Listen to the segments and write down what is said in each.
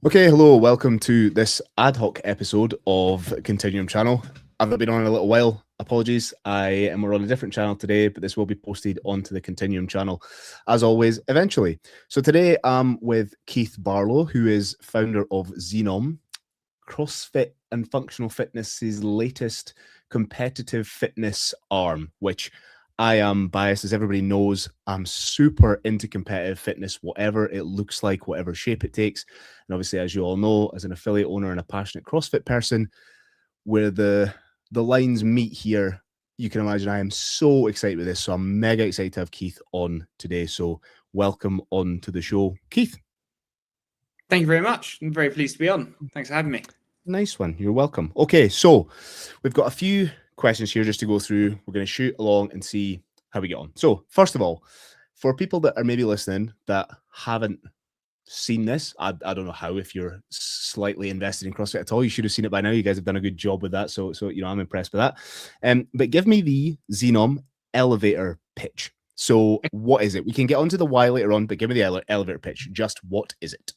Okay, hello, welcome to this ad hoc episode of Continuum channel. I've not been on in a little while, apologies. We're on a different channel today, but this will be posted onto the Continuum channel, as always, eventually. So today I'm with Keith Barlow, who is founder of Xenom, Crossfit and Functional Fitness's latest competitive fitness arm, which I am biased, as everybody knows. I'm super into competitive fitness, whatever it looks like, whatever shape it takes. And obviously, as you all know, as an affiliate owner and a passionate CrossFit person, where the lines meet here, you can imagine I am so excited with this. So I'm mega excited to have Keith on today. So welcome on to the show, Keith. Thank you very much. I'm very pleased to be on. Thanks for having me. Nice one. You're welcome. Okay, so we've got a few questions here just to go through. We're going to shoot along and see how we get on. So first of all, for people that are maybe listening that haven't seen this, I don't know how, if you're slightly invested in CrossFit at all, you should have seen it by now. You guys have done a good job with that. So I'm impressed with that. But give me the Xenom elevator pitch. So what is it? We can get onto the why later on, but give me the elevator pitch. Just what is it?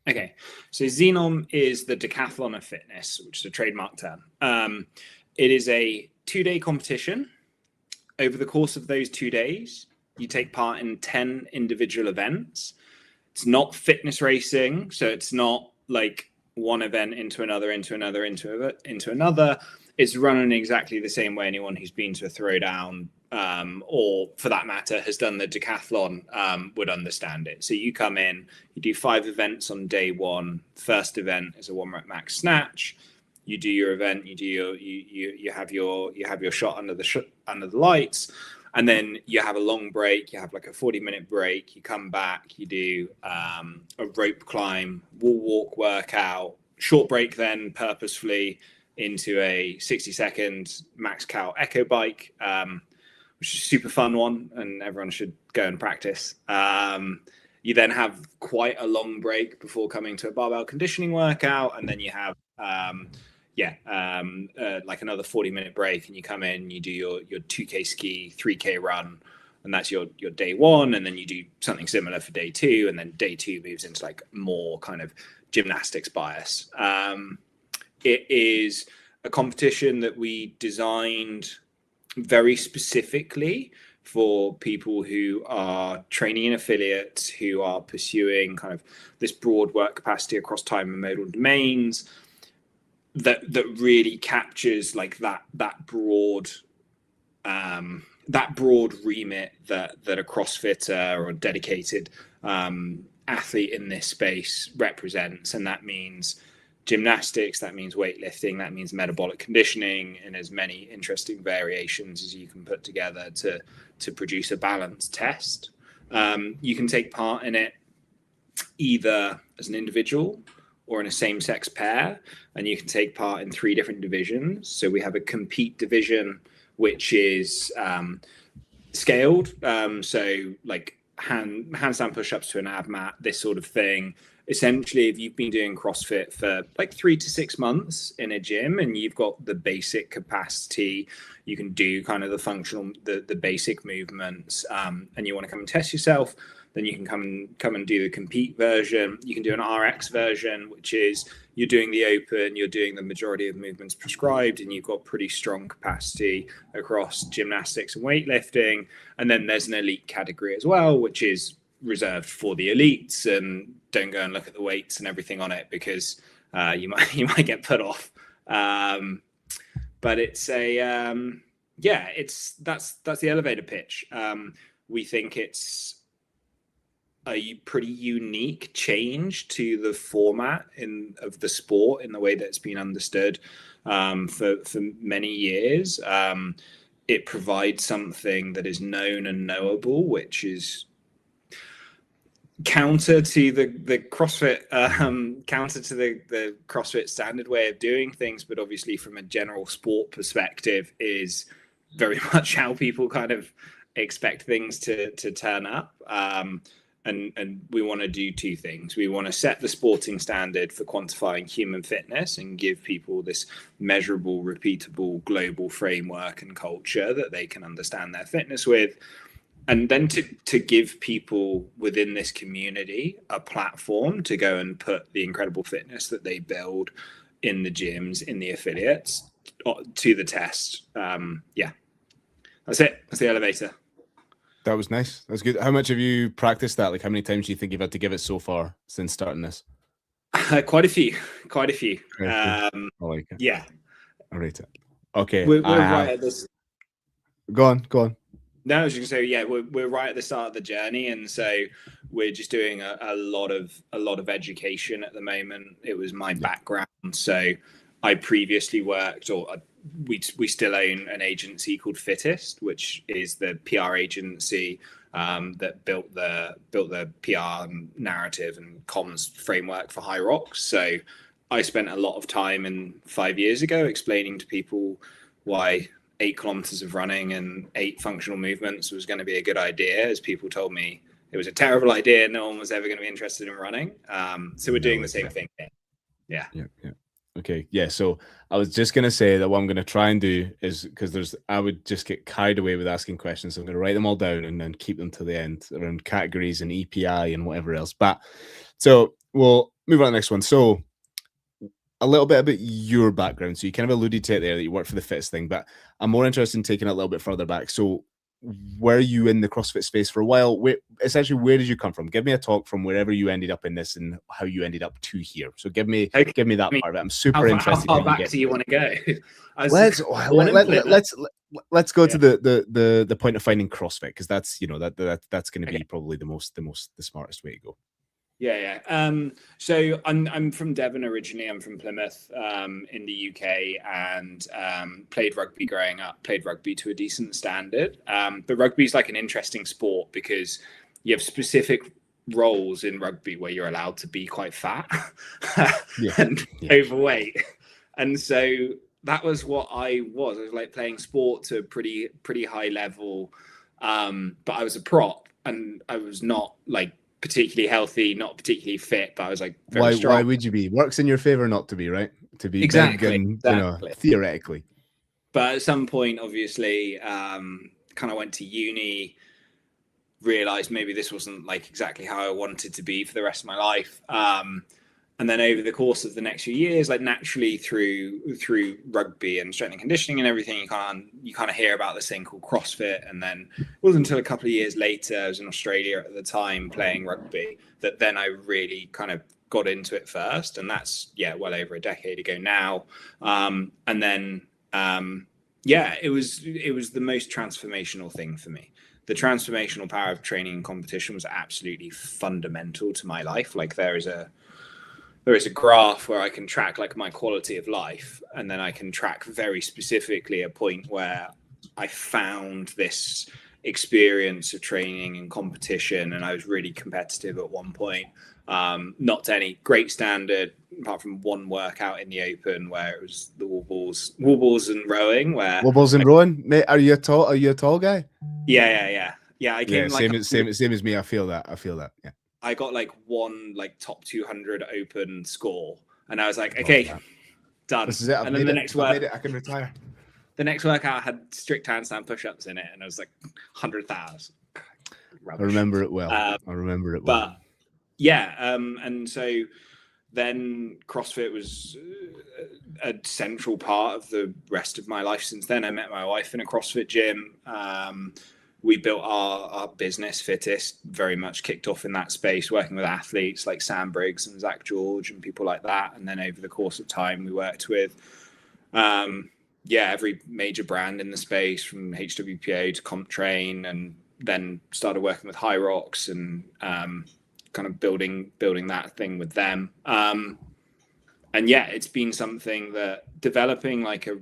Okay, so Xenom is the decathlon of fitness, which is a trademark term. It is a 2-day competition. Over the course of those 2 days, you take part in 10 individual events. It's not fitness racing, so it's not like one event into another. It's run in exactly the same way anyone who's been to a throwdown or for that matter has done the decathlon would understand it. So you come in, you do 5 events on day one. First event is a 1-rep max snatch. You do your event, you have your shot under the lights, and then you have a long break. You have like a 40-minute break. You come back, you do a rope climb, wall walk workout, short break, then purposefully into a 60-second max cal echo bike, which is a super fun one, and everyone should go and practice. You then have quite a long break before coming to a barbell conditioning workout, and then you have like another 40-minute break, and you come in, you do your 2K ski, 3K run, and that's your day one. And then you do something similar for day two, and then day two moves into like more kind of gymnastics bias. It is a competition that we designed very specifically for people who are training in affiliates, who are pursuing kind of this broad work capacity across time and modal domains, that really captures like that broad remit that a CrossFitter or a dedicated athlete in this space represents. And that means gymnastics, that means weightlifting, that means metabolic conditioning, and as many interesting variations as you can put together to produce a balanced test. You can take part in it either as an individual or in a same-sex pair, and you can take part in 3 different divisions. So we have a compete division, which is scaled, so like handstand push-ups to an ab mat, this sort of thing. Essentially, if you've been doing CrossFit for like 3 to 6 months in a gym and you've got the basic capacity, you can do kind of the functional, the basic movements, and you want to come and test yourself, then you can come and do the compete version. You can do an RX version, which is you're doing the open, you're doing the majority of movements prescribed, and you've got pretty strong capacity across gymnastics and weightlifting. And then there's an elite category as well, which is reserved for the elites, and don't go and look at the weights and everything on it because you might get put off. But it's that's the elevator pitch. We think it's a pretty unique change to the format of the sport in the way that it's been understood for many years. It provides something that is known and knowable, which is counter to the CrossFit, counter to the CrossFit standard way of doing things, but obviously from a general sport perspective is very much how people kind of expect things to turn up. And we want to do 2 things. We want to set the sporting standard for quantifying human fitness and give people this measurable, repeatable, global framework and culture that they can understand their fitness with. and then to give people within this community a platform to go and put the incredible fitness that they build in the gyms, in the affiliates, to the test. Yeah, that's it. That's the elevator. That was nice. That's good. How much have you practiced that? Like, how many times do you think you've had to give it so far since starting this? Quite a few. I like it. Yeah. I rate it. Okay. We're right at this. Go on. No, I was just gonna say, yeah, we're right at the start of the journey, and so we're just doing a lot of education at the moment. It was my background, so I previously worked, or we still own an agency called Fittest, which is the PR agency that built the PR narrative and comms framework for High Rocks. So I spent a lot of time 5 years ago explaining to people why 8 kilometers of running and 8 functional movements was going to be a good idea, as people told me it was a terrible idea. No one was ever going to be interested in running. So we're doing the same thing here. Yeah. Okay. Yeah. So I was just going to say that what I'm going to try and do is, because I would just get carried away with asking questions. So I'm going to write them all down and then keep them to the end around categories and EPI and whatever else. But so we'll move on to the next one. So a little bit about your background. So you kind of alluded to it there that you work for the Fittest thing, but I'm more interested in taking it a little bit further back. So were you in the CrossFit space for a while? Where did you come from? Give me a talk from wherever you ended up in this and how you ended up to here. So give me that part of it. I'm super interested. How far back do you want to go? Let's go to the point of finding CrossFit, because that's that's going to be probably the smartest way to go. Yeah. So I'm from Devon originally. I'm from Plymouth in the UK, and played rugby growing up. Played rugby to a decent standard. But rugby is like an interesting sport because you have specific roles in rugby where you're allowed to be quite fat and overweight, and so that was what I was. I was like playing sport to a pretty high level, but I was a prop, and I was not like particularly healthy, not particularly fit, but I was like very strong. Why would you be? Works in your favor not to be, right? To be exactly. Theoretically. But at some point, obviously, kind of went to uni, realized maybe this wasn't like exactly how I wanted to be for the rest of my life. And then over the course of the next few years, like naturally through rugby and strength and conditioning and everything, you kind of hear about this thing called CrossFit. And then it wasn't until a couple of years later, I was in Australia at the time playing rugby, that then I really kind of got into it first. And that's well over a decade ago now. And then it was the most transformational thing for me. The transformational power of training and competition was absolutely fundamental to my life. Like there is a graph where I can track like my quality of life, and then I can track very specifically a point where I found this experience of training and competition, and I was really competitive at one point. Not to any great standard, apart from one workout in the open where it was the wall balls and rowing. Rowing, mate. Are you a tall guy? Yeah. I came same as me. I feel that. Yeah. I got like one top 200 open score, and I was like, okay, done. This is it. And then the next work, I can retire. The next workout had strict handstand push-ups in it, and I was like 100,000. I remember it well. But yeah, and so then CrossFit was a central part of the rest of my life since then. I met my wife in a CrossFit gym. We built our business, Fittest, very much kicked off in that space, working with athletes like Sam Briggs and Zach George and people like that. And then over the course of time, we worked with, every major brand in the space, from HWPO to CompTrain, and then started working with High Rocks and kind of building that thing with them. It's been something that developing like a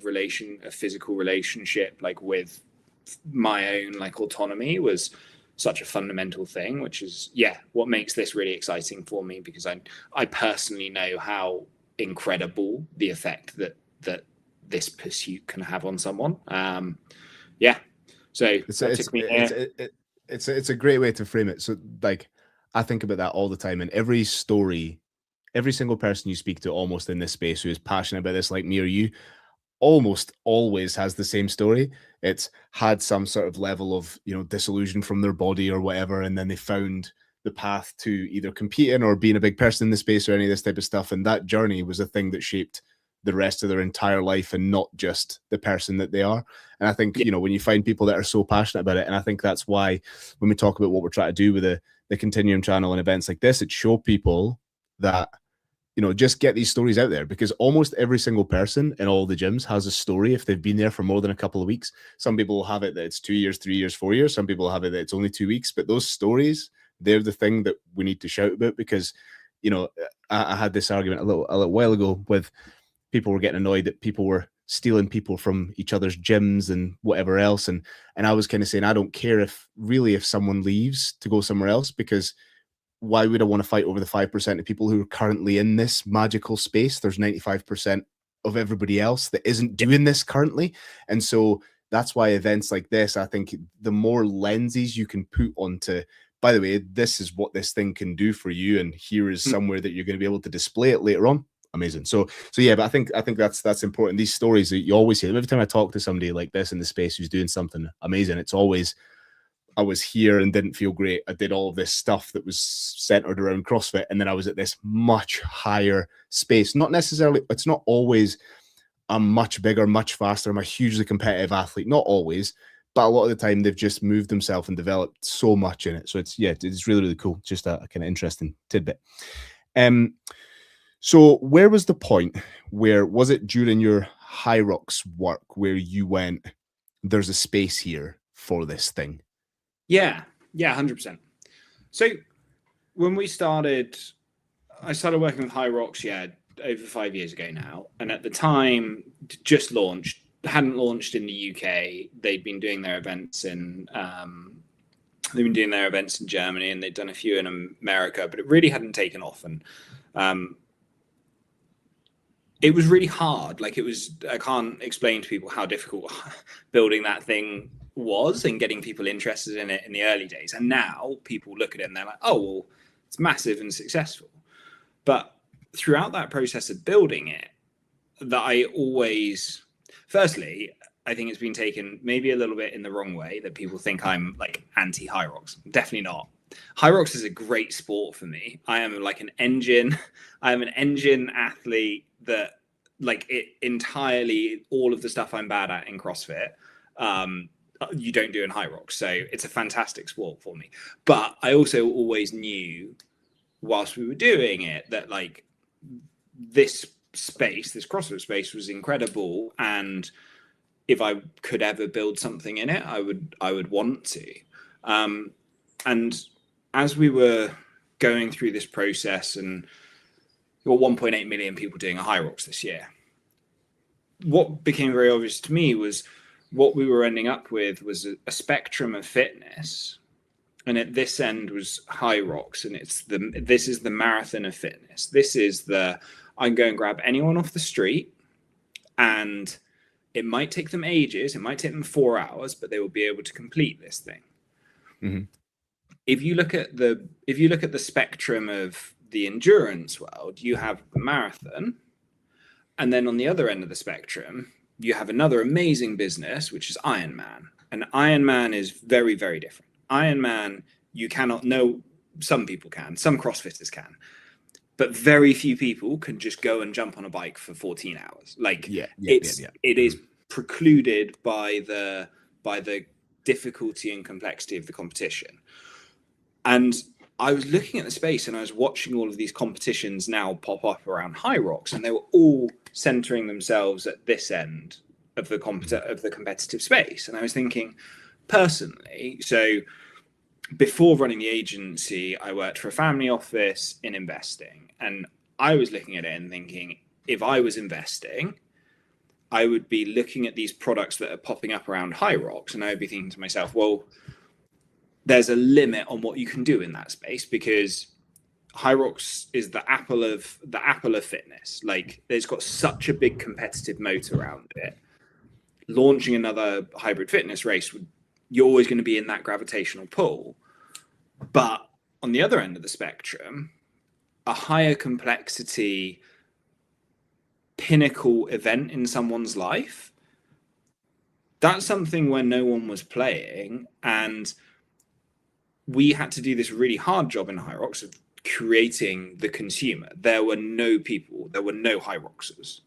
physical relationship, like with my own like autonomy, was such a fundamental thing, which is what makes this really exciting for me, because I personally know how incredible the effect that this pursuit can have on someone. So it's a great way to frame it. So like I think about that all the time, and every story, every single person you speak to almost in this space who is passionate about this, like me or you, almost always has the same story. It's had some sort of level of, disillusion from their body or whatever, and then they found the path to either competing or being a big person in the space or any of this type of stuff. And that journey was a thing that shaped the rest of their entire life and not just the person that they are. And I think, when you find people that are so passionate about it, and I think that's why when we talk about what we're trying to do with the Continuum channel and events like this, it show people that, just get these stories out there, because almost every single person in all the gyms has a story if they've been there for more than a couple of weeks. Some people will have it that it's 2 years, 3 years, 4 years. Some people have it that it's only 2 weeks, but those stories, they're the thing that we need to shout about, because, I had this argument a little while ago with people were getting annoyed that people were stealing people from each other's gyms and whatever else. And I was kind of saying, I don't care if someone leaves to go somewhere else, because why would I want to fight over the 5% of people who are currently in this magical space? There's 95% of everybody else that isn't doing this currently. And so that's why events like this, I think the more lenses you can put onto, by the way, this is what this thing can do for you, and here is somewhere that you're going to be able to display it later on. Amazing. So yeah, but I think that's important. These stories that you always hear, every time I talk to somebody like this in the space who's doing something amazing, it's always, I was here and didn't feel great. I did all of this stuff that was centered around CrossFit, and then I was at this much higher space. Not necessarily, it's not always I'm much bigger, much faster. I'm a hugely competitive athlete. Not always, but a lot of the time they've just moved themselves and developed so much in it. So it's really, really cool. Just a kind of interesting tidbit. So where was the point? Where was it during your High Rocks work where you went, there's a space here for this thing? Yeah, 100%. So when I started working with High Rocks, over 5 years ago now. And at the time, just launched, hadn't launched in the UK. They'd been doing their events in Germany, and they'd done a few in America, but it really hadn't taken off. And it was really hard. I can't explain to people how difficult building that thing was and getting people interested in it in the early days. And now people look at it and they're like, oh, well, it's massive and successful. But throughout that process of building it, firstly, I think it's been taken maybe a little bit in the wrong way, that people think I'm anti High Rocks. Definitely not. High Rocks is a great sport for me. I am an engine. I am an engine athlete that it entirely, all of the stuff I'm bad at in CrossFit, you don't do in High Rocks. So it's a fantastic sport for me. But I also always knew whilst we were doing it that this space, this CrossFit space, was incredible. And if I could ever build something in it, I would want to. And as we were going through this process, and you've got 1.8 million people doing a High Rocks this year, what became very obvious to me was what we were ending up with was a spectrum of fitness. And at this end was High Rocks, and this is the marathon of fitness. This is I can go and grab anyone off the street, and it might take them ages. It might take them 4 hours, but they will be able to complete this thing. Mm-hmm. If you look at the spectrum of the endurance world, you have the marathon, and then on the other end of the spectrum, you have another amazing business, which is Ironman. And Ironman is very, very different. Ironman, you cannot know. Some people can, some CrossFitters can, but very few people can just go and jump on a bike for 14 hours. It is precluded by the difficulty and complexity of the competition. And I was looking at the space, and I was watching all of these competitions now pop up around High Rocks, and they were all centering themselves at this end of the competitive space. And I was thinking, personally, so before running the agency, I worked for a family office in investing, and I was looking at it and thinking, if I was investing, I would be looking at these products that are popping up around High Rocks, and I would be thinking to myself, well, there's a limit on what you can do in that space, because High Rocks is the apple of fitness. It's got such a big competitive moat around it. Launching another hybrid fitness race, you're always going to be in that gravitational pull. But on the other end of the spectrum, a higher complexity pinnacle event in someone's life, that's something where no one was playing, and we had to do this really hard job in Hyrox of creating the consumer. There were no people, there were no Hyroxers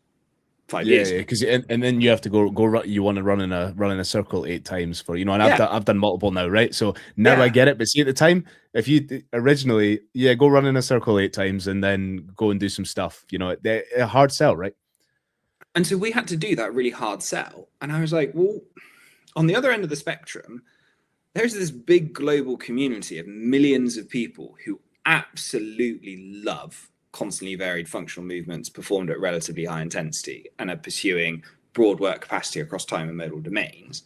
5 years ago. Because and then you have to go. You want to run in a circle 8 times for, and I've done multiple now, right? So now I get it. But see, at the time, if you originally, go run in a circle 8 times and then go and do some stuff, a hard sell, right? And so we had to do that really hard sell. And I was like, well, on the other end of the spectrum, there's this big global community of millions of people who absolutely love constantly varied functional movements performed at relatively high intensity and are pursuing broad work capacity across time and modal domains.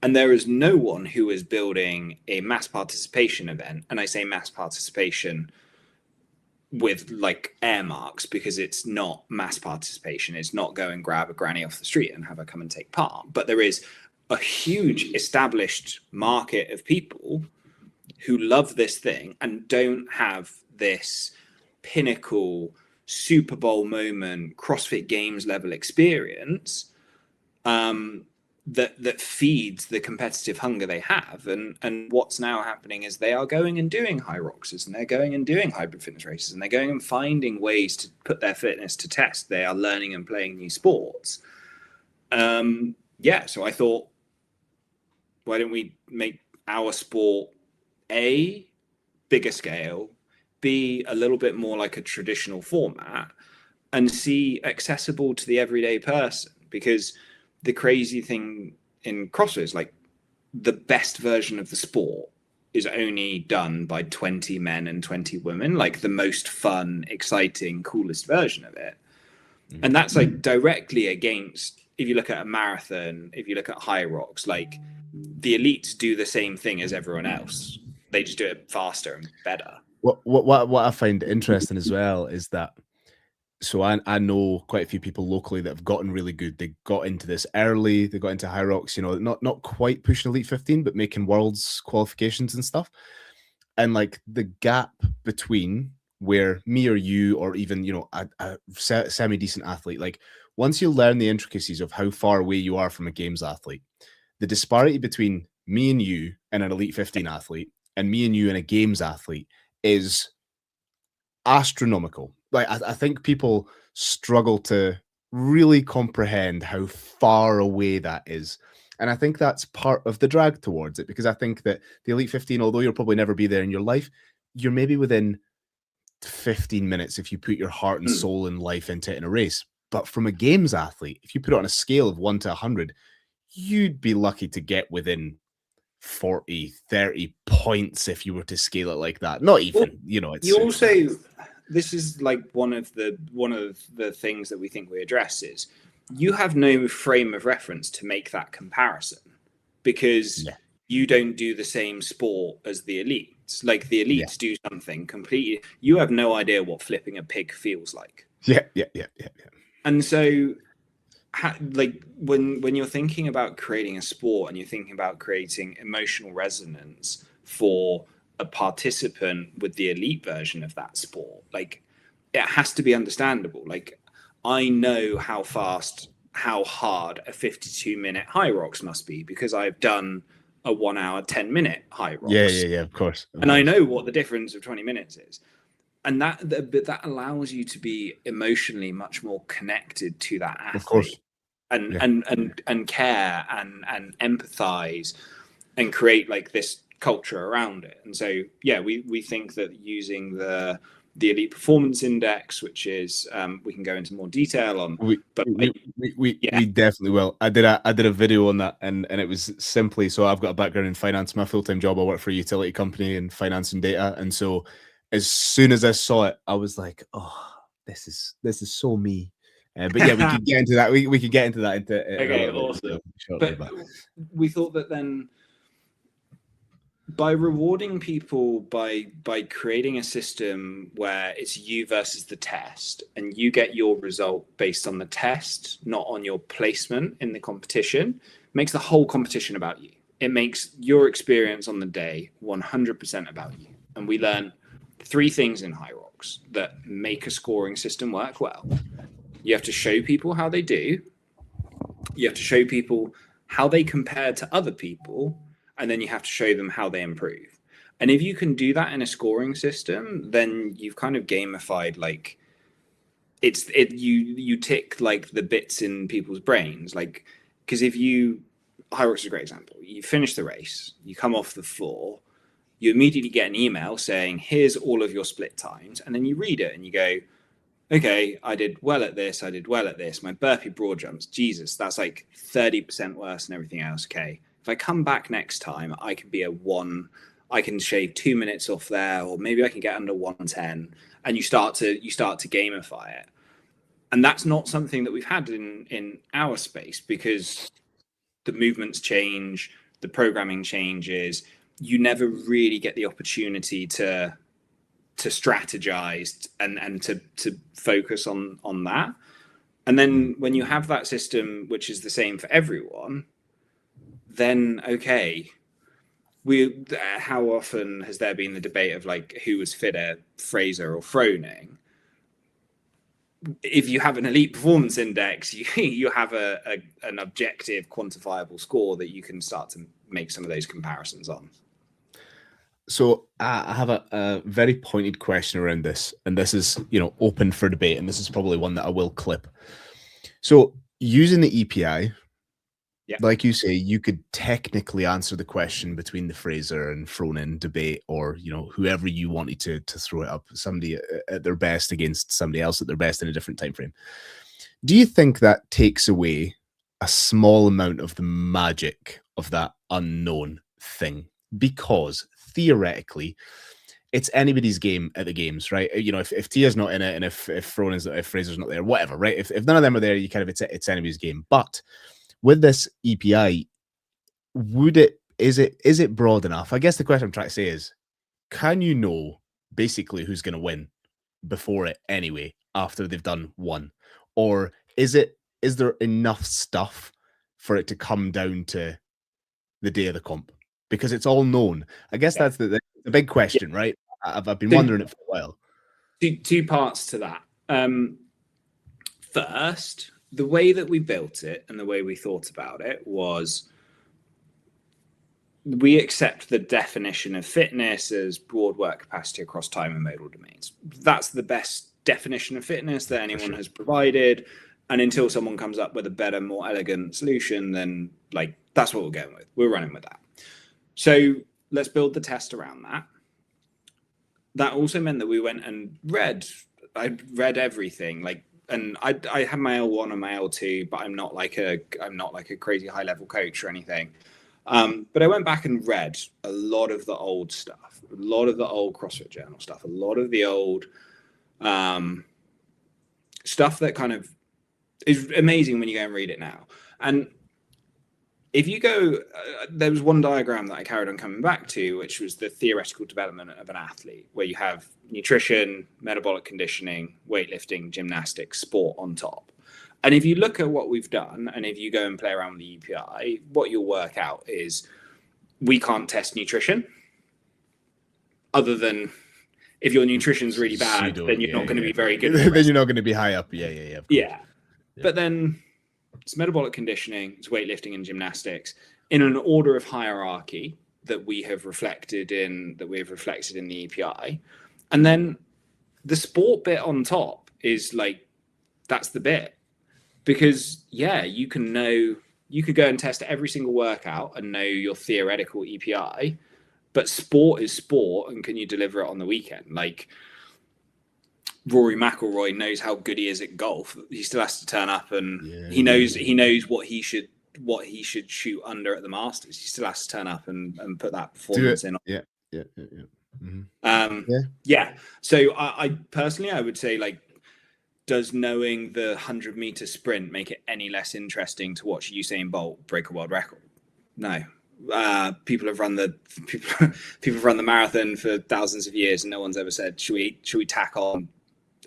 And there is no one who is building a mass participation event. And I say mass participation with like air marks, because it's not mass participation. It's not go and grab a granny off the street and have her come and take part. But there is a huge established market of people who love this thing and don't have this pinnacle Super Bowl moment, CrossFit Games level experience that feeds the competitive hunger they have. And what's now happening is they are going and doing Hyroxes, and they're going and doing hybrid fitness races, and they're going and finding ways to put their fitness to test. They are learning and playing new sports. So I thought, why don't we make our sport A, bigger scale, B, a little bit more like a traditional format, and C, accessible to the everyday person? Because the crazy thing in CrossFit is like the best version of the sport is only done by 20 men and 20 women, like the most fun, exciting, coolest version of it. And that's like directly against, if you look at a marathon, if you look at Hyrox, like the elites do the same thing as everyone else. They just do it faster and better. What I find interesting as well is that, so I know quite a few people locally that have gotten really good. They got into this early. They got into Hyrox, not quite pushing Elite 15, but making worlds qualifications and stuff. And like the gap between where me or you, or even, a semi-decent athlete, like once you learn the intricacies of how far away you are from a games athlete, the disparity between me and you and an Elite 15 athlete and me and you and a games athlete is astronomical. Like I think people struggle to really comprehend how far away that is. And I think that's part of the drag towards it, because I think that the Elite 15, although you'll probably never be there in your life, you're maybe within 15 minutes if you put your heart and soul and life into it in a race. But from a games athlete, if you put it on a scale of 1 to 100, you'd be lucky to get within 40, 30 points if you were to scale it like that. Not even, it's you also, this is like one of the things that we think we address is you have no frame of reference to make that comparison, because you don't do the same sport as the elites. Like the elites do something completely, you have no idea what flipping a pig feels like. Yeah. And so like when you're thinking about creating a sport and you're thinking about creating emotional resonance for a participant with the elite version of that sport, like it has to be understandable. Like I know how fast, how hard a 52-minute Hyrox must be, because I've done a 1 hour, 10-minute Hyrox. Yeah, of course. And I know what the difference of 20 minutes is. And that allows you to be emotionally much more connected to that athlete. Of course. And care and empathize and create like this culture around it. And so we think that using the Elite Performance Index, which is we can go into more detail on, we definitely will. I did a video on that, and it was simply, so I've got a background in finance. My full-time job, I work for a utility company in finance and data, and so as soon as I saw it, I was like, oh, this is so me. But yeah, we could get into that. We could get into that. Okay, awesome. But we thought that then, by rewarding people, by creating a system where it's you versus the test, and you get your result based on the test, not on your placement in the competition, makes the whole competition about you. It makes your experience on the day 100% about you. And we learn 3 things in Hyrox that make a scoring system work well. You have to show people how they do. You have to show people how they compare to other people, and then you have to show them how they improve. And if you can do that in a scoring system, then you've kind of gamified, like, you tick like the bits in people's brains, like, because if you, high rocks is a great example. You finish the race, you come off the floor, you immediately get an email saying, here's all of your split times, and then you read it and you go, okay, I did well at this, I did well at this. My burpee broad jumps, Jesus, that's like 30% worse than everything else. Okay, if I come back next time, I can be a 1, I can shave 2 minutes off there, or maybe I can get under 110, and you start to gamify it. And that's not something that we've had in our space, because the movements change, the programming changes. You never really get the opportunity to strategize and to focus on that. And then when you have that system, which is the same for everyone, then okay, how often has there been the debate of like who was fitter, Fraser or Froning? If you have an elite performance index, you have an objective quantifiable score that you can start to make some of those comparisons on. So I have a very pointed question around this, and this is, open for debate, and this is probably one that I will clip. So using the EPI, like you say, you could technically answer the question between the Fraser and Froning debate, or whoever you wanted to throw it up, somebody at their best against somebody else at their best in a different time frame. Do you think that takes away a small amount of the magic of that unknown thing? Because theoretically, it's anybody's game at the games, right? If Tia's not in it, and if Fraser's not there, whatever, right? If none of them are there, you kind of it's anybody's game. But with this EPI, is it broad enough? I guess the question I'm trying to say is, can you know basically who's going to win before it anyway, after they've done one? Or is there enough stuff for it to come down to the day of the comp? Because it's all known. I guess that's the big question, right? I've been wondering it for a while. Two parts to that. First, the way that we built it and the way we thought about it was, we accept the definition of fitness as broad work capacity across time and modal domains. That's the best definition of fitness that anyone has provided. And until someone comes up with a better, more elegant solution, then that's what we're going with. We're running with that. So let's build the test around that. That also meant that we went and I read everything. And I have my L1 and my L2, but I'm not like a crazy high level coach or anything. But I went back and read a lot of the old stuff, a lot of the old CrossFit Journal stuff, a lot of the old stuff that kind of is amazing when you go and read it now. And if you go, there was one diagram that I carried on coming back to, which was the theoretical development of an athlete, where you have nutrition, metabolic conditioning, weightlifting, gymnastics, sport on top. And if you look at what we've done, and if you go and play around with the EPI, what you'll work out is we can't test nutrition, other than if your nutrition's really bad, then you're not going to be very good. Then you're not going to be high up. Yeah. But then it's metabolic conditioning, it's weightlifting and gymnastics in an order of hierarchy that we have reflected in the EPI. And then the sport bit on top is that's the bit. Because you could go and test every single workout and know your theoretical EPI, but sport is sport, and can you deliver it on the weekend? Rory McIlroy knows how good he is at golf. He still has to turn up, and he knows what he should shoot under at the Masters. He still has to turn up and put that performance in. Yeah. Mm-hmm. So I personally, I would say, does knowing the 100-meter sprint make it any less interesting to watch Usain Bolt break a world record? No. People have run the marathon for thousands of years, and no one's ever said, should we tack on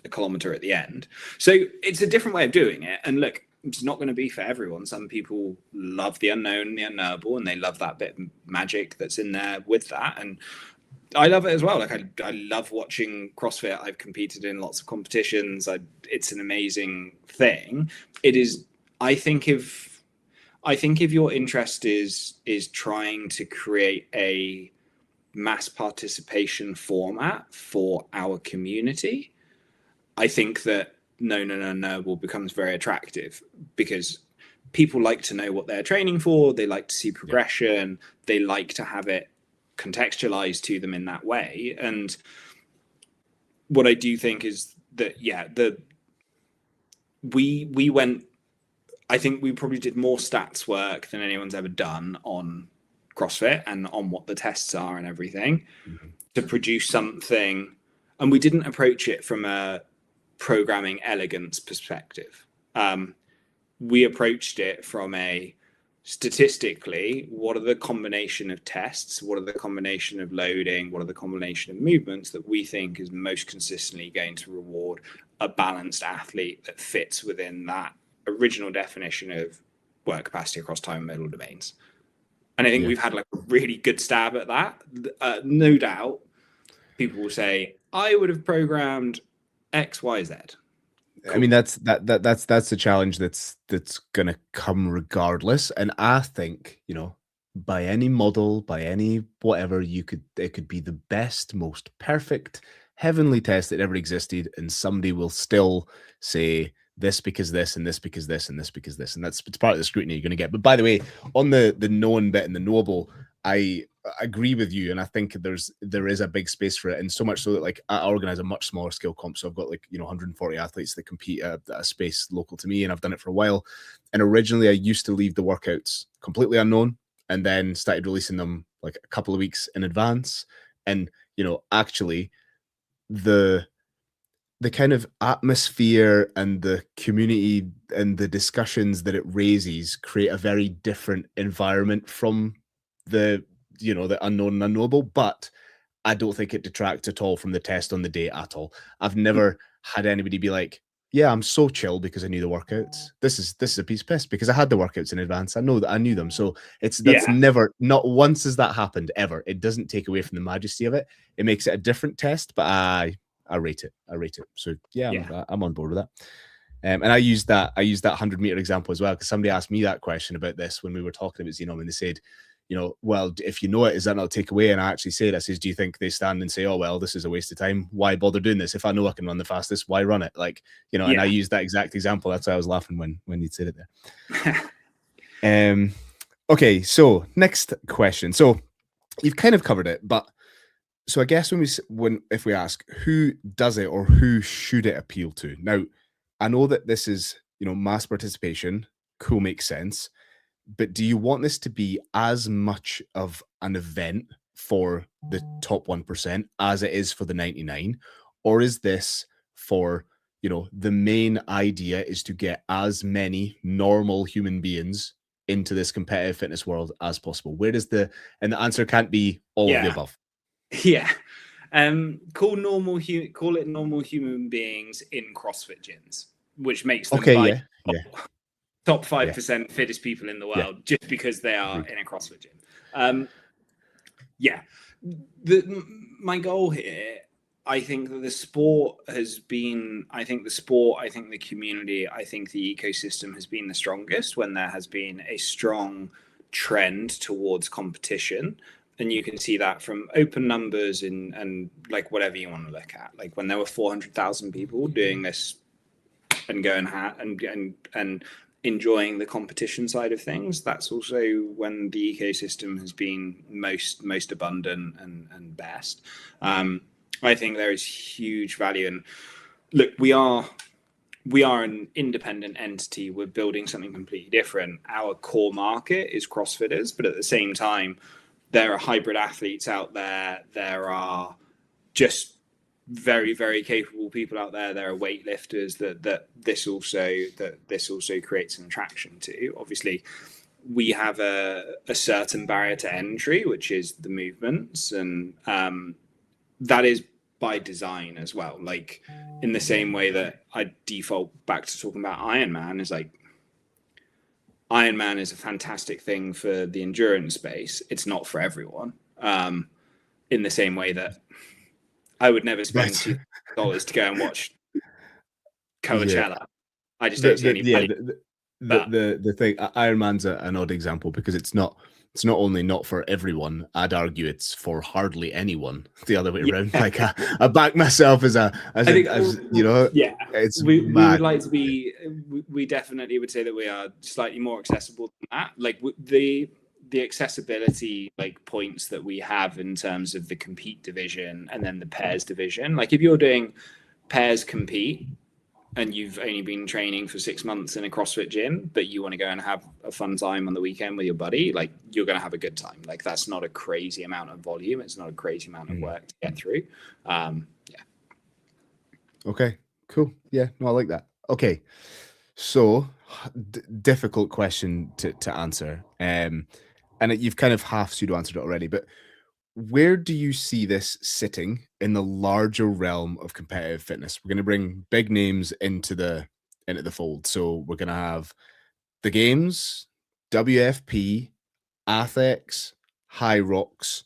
a kilometer at the end? So it's a different way of doing it. And look, it's not going to be for everyone. Some people love the unknown and the unknowable, and they love that bit of magic that's in there with that. And I love it as well. Like I love watching CrossFit. I've competed in lots of competitions. It's an amazing thing. It is. I think if your interest is trying to create a mass participation format for our community, I think that no becomes very attractive, because people like to know what they're training for. They like to see progression. They like to have it contextualized to them in that way. And what I do think is that, we went, I think we probably did more stats work than anyone's ever done on CrossFit and on what the tests are and everything to produce something. And we didn't approach it from a programming elegance perspective. We approached it from a statistically, what are the combination of tests? What are the combination of loading? What are the combination of movements that we think is most consistently going to reward a balanced athlete that fits within that original definition of work capacity across time and modal domains? And I think we've had like a really good stab at that. No doubt, people will say, I would have programmed X, Y, Z. Cool. I mean, that's the challenge that's gonna come regardless. And I think, by any model, by any whatever, it could be the best, most perfect, heavenly test that ever existed, and somebody will still say this because this, and this because this, and this because this, and it's part of the scrutiny you're going to get. But by the way, on the known bit and the knowable, I agree with you, and I think there is a big space for it, and so much so that like I organize a much smaller scale comp, so I've got 140 athletes that compete at a space local to me, and I've done it for a while. And originally I used to leave the workouts completely unknown, and then started releasing them like a couple of weeks in advance. And actually the kind of atmosphere and the community and the discussions that it raises create a very different environment from the unknown and unknowable. But I don't think it detracts at all from the test on the day at all. I've never had anybody be like, yeah, I'm so chill because I knew the workouts. This is a piece of piss because I had the workouts in advance. I know that I knew them. So that's never, not once has that happened ever. It doesn't take away from the majesty of it. It makes it a different test, but I rate it. So I'm on board with that. And I used that 100-meter example as well, because somebody asked me that question about this when we were talking about Xenom, and they said, well, if you know it, is that not a takeaway? And I actually said, I says, do you think they stand and say, oh, well, this is a waste of time? Why bother doing this? If I know I can run the fastest, why run it? And I used that exact example. That's why I was laughing when you said it there. Okay, so next question. So you've kind of covered it, but so I guess if we ask who does it or who should it appeal to? Now, I know that this is, mass participation, cool, makes sense. But do you want this to be as much of an event for the top 1% as it is for the 99? Or is this for, the main idea is to get as many normal human beings into this competitive fitness world as possible? And the answer can't be all of the above. Yeah. Call it normal human beings in CrossFit gyms, which makes them top 5% fittest people in the world just because they are in a CrossFit gym. My goal here, I think that the sport, I think the community, I think the ecosystem has been the strongest when there has been a strong trend towards competition. And you can see that from open numbers and like whatever you want to look at. Like when there were 400,000 people doing this and going and enjoying the competition side of things, that's also when the ecosystem has been most abundant and best. I think there is huge value. And look, we are an independent entity. We're building something completely different. Our core market is CrossFitters, but at the same time, there are hybrid athletes out there. There are just very, very capable people out there. There are weightlifters that this also creates an attraction to. Obviously, we have a certain barrier to entry, which is the movements, and that is by design as well. Like in the same way that I default back to talking about Ironman, is like Ironman is a fantastic thing for the endurance space. It's not for everyone. in the same way that I would never spend That's $2 to go and watch yeah. Coachella. I just don't see any value. But The thing, Iron Man's an odd example because it's not only not for everyone. I'd argue it's for hardly anyone. The other way around. yeah, Like I back myself as you know, yeah, it's we would mad. like to be. We definitely would say that we are slightly more accessible than that. Like the accessibility like points that we have in terms of the compete division and then the pairs division. Like if you're doing pairs compete and you've only been training for 6 months in a CrossFit gym, but you want to go and have a fun time on the weekend with your buddy, like you're going to have a good time. Like that's not a crazy amount of volume. It's not a crazy amount of work to get through. Yeah. Okay, cool. Yeah, no, I like that. Okay, so difficult question to answer. And you've kind of half pseudo answered it already, but where do you see this sitting in the larger realm of competitive fitness? We're going to bring big names into the fold. So we're going to have the games, WFP, Athex, High Rocks.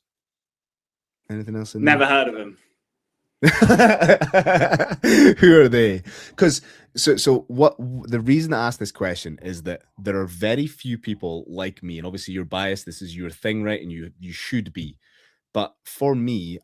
Anything else in Never heard of them. Who are they? Because so what the reason I ask this question is that there are very few people like me, and obviously you're biased. This is your thing, right? And you should be. But for me,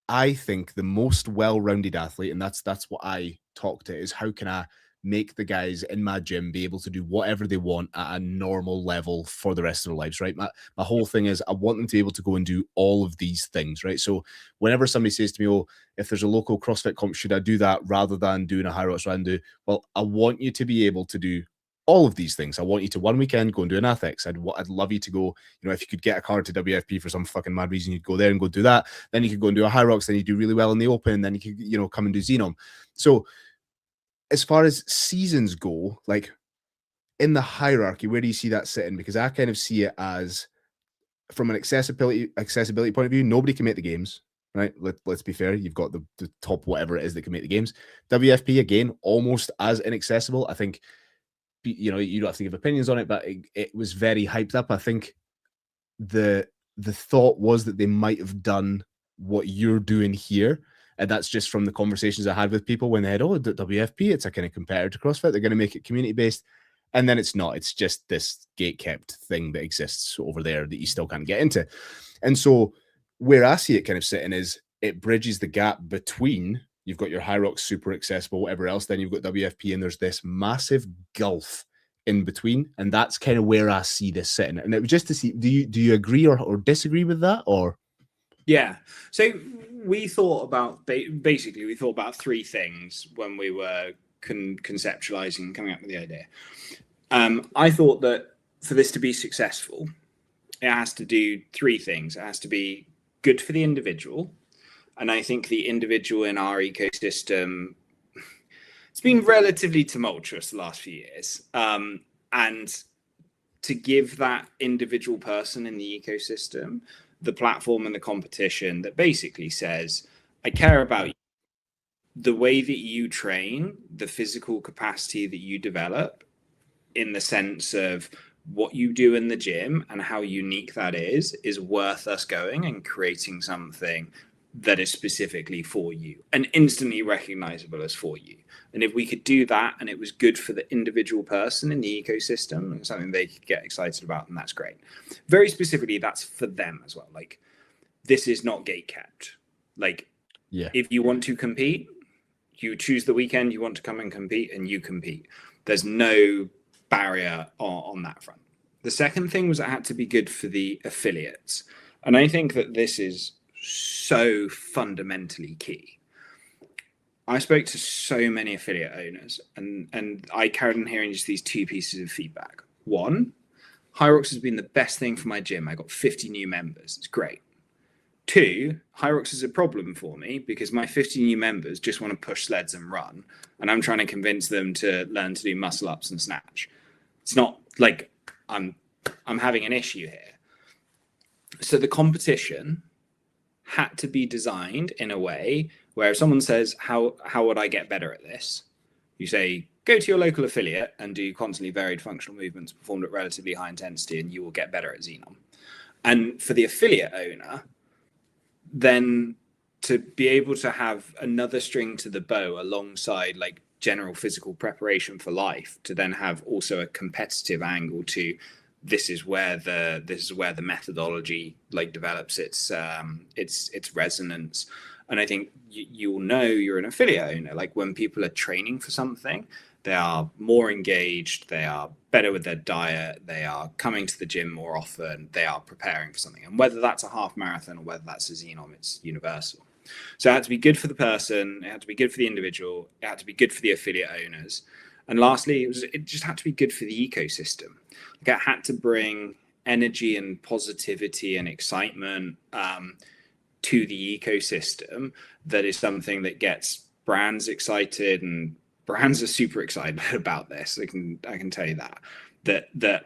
I think the most well-rounded athlete, and that's what I talk to, is how can I make the guys in my gym be able to do whatever they want at a normal level for the rest of their lives, right? My whole thing is I want them to be able to go and do all of these things, right? So whenever somebody says to me, oh, if there's a local CrossFit comp, should I do that rather than doing a high rocks run? Well, I want you to be able to do all of these things. I want you to one weekend go and do an Athex. I'd love you to go, you know, if you could get a card to WFP for some fucking mad reason, you'd go there and go do that. Then you could go and do a high rocks. Then you do really well in the open. Then you could, you know, come and do Xenom. So as far as seasons go, like in the hierarchy, where do you see that sitting? Because I kind of see it as from an accessibility point of view, nobody can make the games, right? Let's be fair. You've got the top whatever it is that can make the games. WFP again, almost as inaccessible. I think, you know, you don't have to give opinions on it, but it was very hyped up. I think the thought was that they might have done what you're doing here. And that's just from the conversations I had with people when they had, oh, WFP, it's a kind of competitor to CrossFit. They're going to make it community-based. And then it's not. It's just this gate-kept thing that exists over there that you still can't get into. And so where I see it kind of sitting is it bridges the gap between, you've got your High Rocks, super accessible, whatever else, then you've got WFP, and there's this massive gulf in between. And that's kind of where I see this sitting. And it was just to see, do you agree or disagree with that? Or yeah. So we thought about basically we thought about three things when we were conceptualizing, coming up with the idea. I thought that for this to be successful, it has to do three things. It has to be good for the individual, and I think the individual in our ecosystem, it's been relatively tumultuous the last few years, and to give that individual person in the ecosystem the platform and the competition that basically says, I care about you, the way that you train, the physical capacity that you develop, in the sense of what you do in the gym and how unique that is worth us going and creating something that is specifically for you and instantly recognizable as for you. And if we could do that and it was good for the individual person in the ecosystem and something they could get excited about, then that's great. Very specifically, that's for them as well. Like, this is not gate kept. Like, yeah, if you want to compete, you choose the weekend you want to come and compete, and you compete. There's no barrier on that front. The second thing was it had to be good for the affiliates. And I think that this is so fundamentally key. I spoke to so many affiliate owners, and I carried on hearing just these two pieces of feedback. One, High Rocks has been the best thing for my gym. I got 50 new members. It's great. Two, High Rocks is a problem for me because my 50 new members just want to push sleds and run, and I'm trying to convince them to learn to do muscle ups and snatch. It's not like I'm having an issue here. So the competition had to be designed in a way where if someone says, how would I get better at this? You say, go to your local affiliate and do constantly varied functional movements performed at relatively high intensity, and you will get better at Xenom. And for the affiliate owner, then to be able to have another string to the bow alongside like general physical preparation for life, to then have also a competitive angle to this is where the methodology like develops its resonance. And I think you'll know you're an affiliate owner, like when people are training for something, they are more engaged, they are better with their diet, they are coming to the gym more often, they are preparing for something. And whether that's a half marathon or whether that's a Xenom, it's universal. So it had to be good for the person, it had to be good for the individual, it had to be good for the affiliate owners. And lastly, it just had to be good for the ecosystem. Like, it had to bring energy and positivity and excitement to the ecosystem. That is something that gets brands excited, and brands are super excited about this. I can tell you that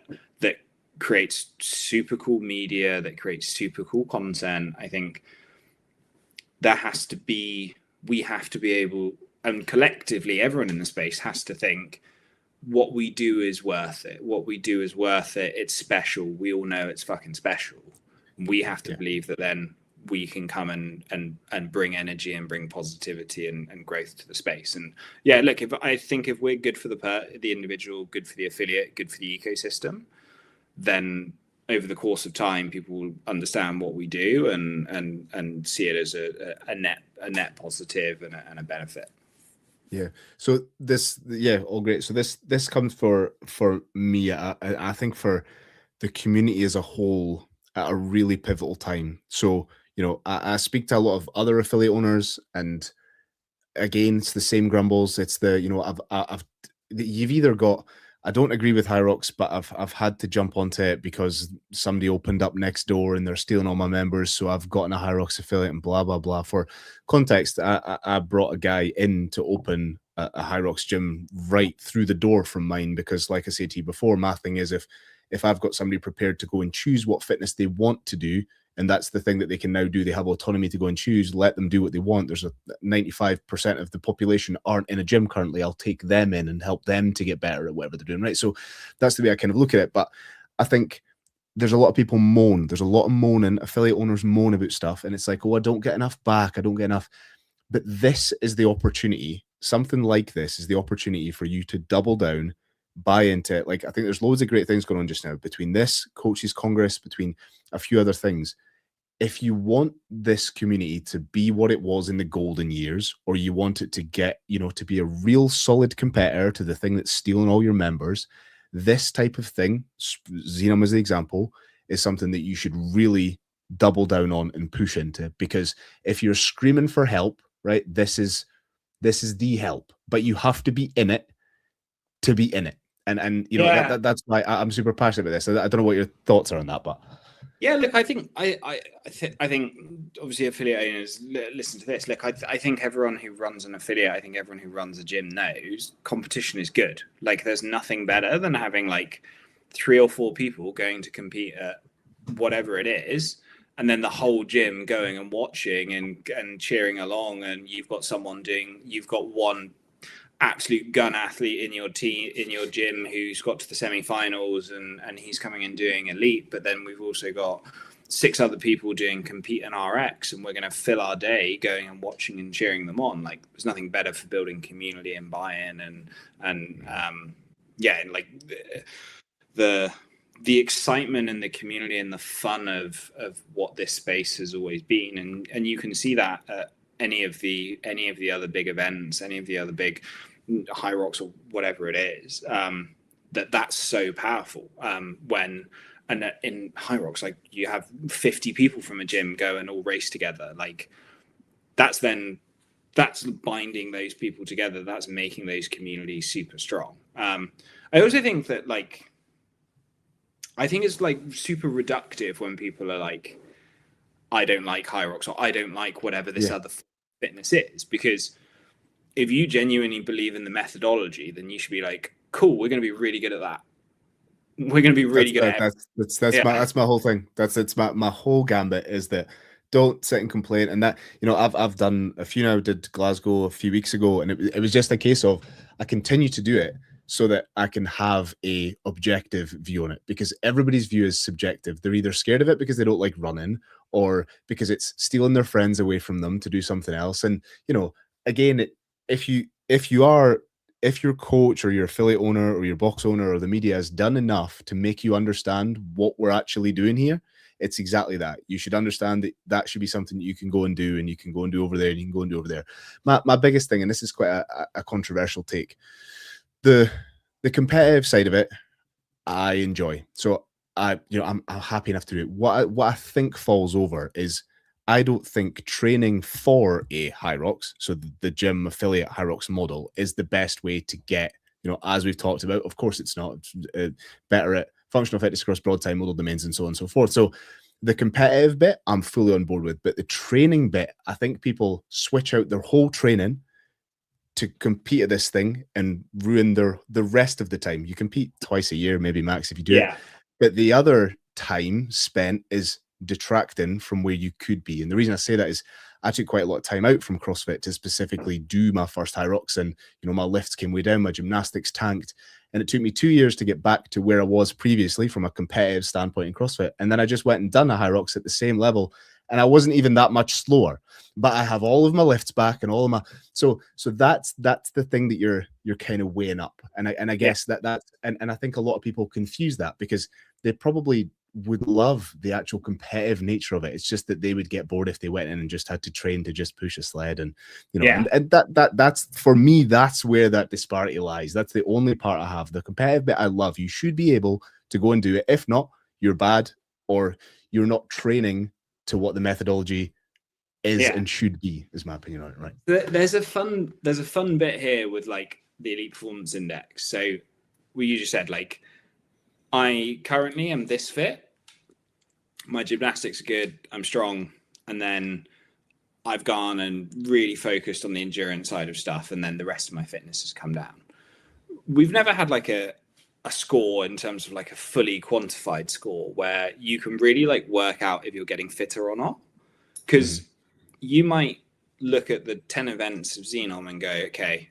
creates super cool media, that creates super cool content. I think we have to be able, and collectively everyone in the space has to think what we do is worth it. It's special. We all know it's fucking special. We have to believe that then we can come and bring energy and bring positivity and growth to the space. And yeah, look, if we're good for the individual, good for the affiliate, good for the ecosystem, then over the course of time, people will understand what we do and see it as a net positive and a benefit. Yeah. So all great. So this comes for me. I think for the community as a whole at a really pivotal time. So, I speak to a lot of other affiliate owners, and again, it's the same grumbles. It's you've either got, I don't agree with Hyrox, but I've had to jump onto it because somebody opened up next door and they're stealing all my members. So I've gotten a Hyrox affiliate and blah, blah, blah. For context, I brought a guy in to open a Hyrox gym right through the door from mine, because like I said to you before, my thing is if I've got somebody prepared to go and choose what fitness they want to do, and that's the thing that they can now do. They have autonomy to go and choose, let them do what they want. There's 95% of the population aren't in a gym currently. I'll take them in and help them to get better at whatever they're doing, right? So that's the way I kind of look at it. But I think there's a lot of people moan. There's a lot of moaning. Affiliate owners moan about stuff. And it's like, oh, I don't get enough back. I don't get enough. But this is the opportunity. Something like this is the opportunity for you to double down, buy into it. Like, I think there's loads of great things going on just now between this Coaches Congress, between a few other things. If you want this community to be what it was in the golden years, or you want it to get, to be a real solid competitor to the thing that's stealing all your members, this type of thing, Xenom as the example, is something that you should really double down on and push into. Because if you're screaming for help, right, this is the help, but you have to be in it to be in it. And that's why I'm super passionate about this. I don't know what your thoughts are on that, but yeah, look, I think obviously affiliate owners listen to this. Look, I think everyone who runs an affiliate, I think everyone who runs a gym knows competition is good. Like, there's nothing better than having like 3 or 4 people going to compete at whatever it is, and then the whole gym going and watching and cheering along, and you've got one absolute gun athlete in your team, in your gym, who's got to the semi-finals and he's coming and doing elite. But then we've also got 6 other people doing compete and RX, and we're going to fill our day going and watching and cheering them on. Like, there's nothing better for building community and buy-in and like the excitement and the community and the fun of what this space has always been. And you can see that at any of the other big events, any of the other big Hyrox or whatever it is, that's so powerful. And in Hyrox, like, you have 50 people from a gym go and all race together. Like, that's binding those people together. That's making those communities super strong. I also think that, like, I think it's like super reductive when people are like, I don't like Hyrox, or I don't like whatever this other fitness is. Because if you genuinely believe in the methodology, then you should be like, cool, we're going to be really good at that. We're going to be really good at it. That's my whole thing. It's my whole gambit is that don't sit and complain. And that, I've done a few now. Did Glasgow a few weeks ago, and it was just a case of I continue to do it so that I can have a objective view on it, because everybody's view is subjective. They're either scared of it because they don't like running, or because it's stealing their friends away from them to do something else. And, you know, again, if your coach or your affiliate owner or your box owner or the media has done enough to make you understand what we're actually doing here, it's exactly that. You should understand that that should be something that you can go and do, and you can go and do over there, and you can go and do over there. My biggest thing, and this is quite a controversial take, the competitive side of it, I enjoy. So I'm happy enough to do it. What I think falls over is I don't think training for a Hyrox, so the gym affiliate Hyrox model, is the best way to get, you know, as we've talked about. Of course, it's not. It's better at functional fitness across broad time model domains and so on and so forth. So the competitive bit, I'm fully on board with, but the training bit, I think people switch out their whole training to compete at this thing and ruin the rest of the time. You compete twice a year, maybe max, if you do it. But the other time spent is detracting from where you could be. And the reason I say that is I took quite a lot of time out from CrossFit to specifically do my first Hyrox, and, you know, my lifts came way down, my gymnastics tanked, and it took me 2 years to get back to where I was previously from a competitive standpoint in CrossFit. And then I just went and done a Hyrox at the same level, and I wasn't even that much slower, but I have all of my lifts back and all of my, so that's the thing that you're kind of weighing up. And I guess that I think a lot of people confuse that because they probably would love the actual competitive nature of it. It's just that they would get bored if they went in and just had to train to just push a sled, and, you know, and that's for me, that's where that disparity lies. That's the only part I have. The competitive bit I love. You should be able to go and do it. If not, you're bad, or you're not training to what the methodology is and should be, is my opinion on it, right? There's a fun bit here with like the Elite Performance Index. So you just said, like, I currently am this fit, my gymnastics are good, I'm strong, and then I've gone and really focused on the endurance side of stuff, and then the rest of my fitness has come down. We've never had like a score in terms of like a fully quantified score where you can really like work out if you're getting fitter or not. Because you might look at the 10 events of Xenom and go, okay,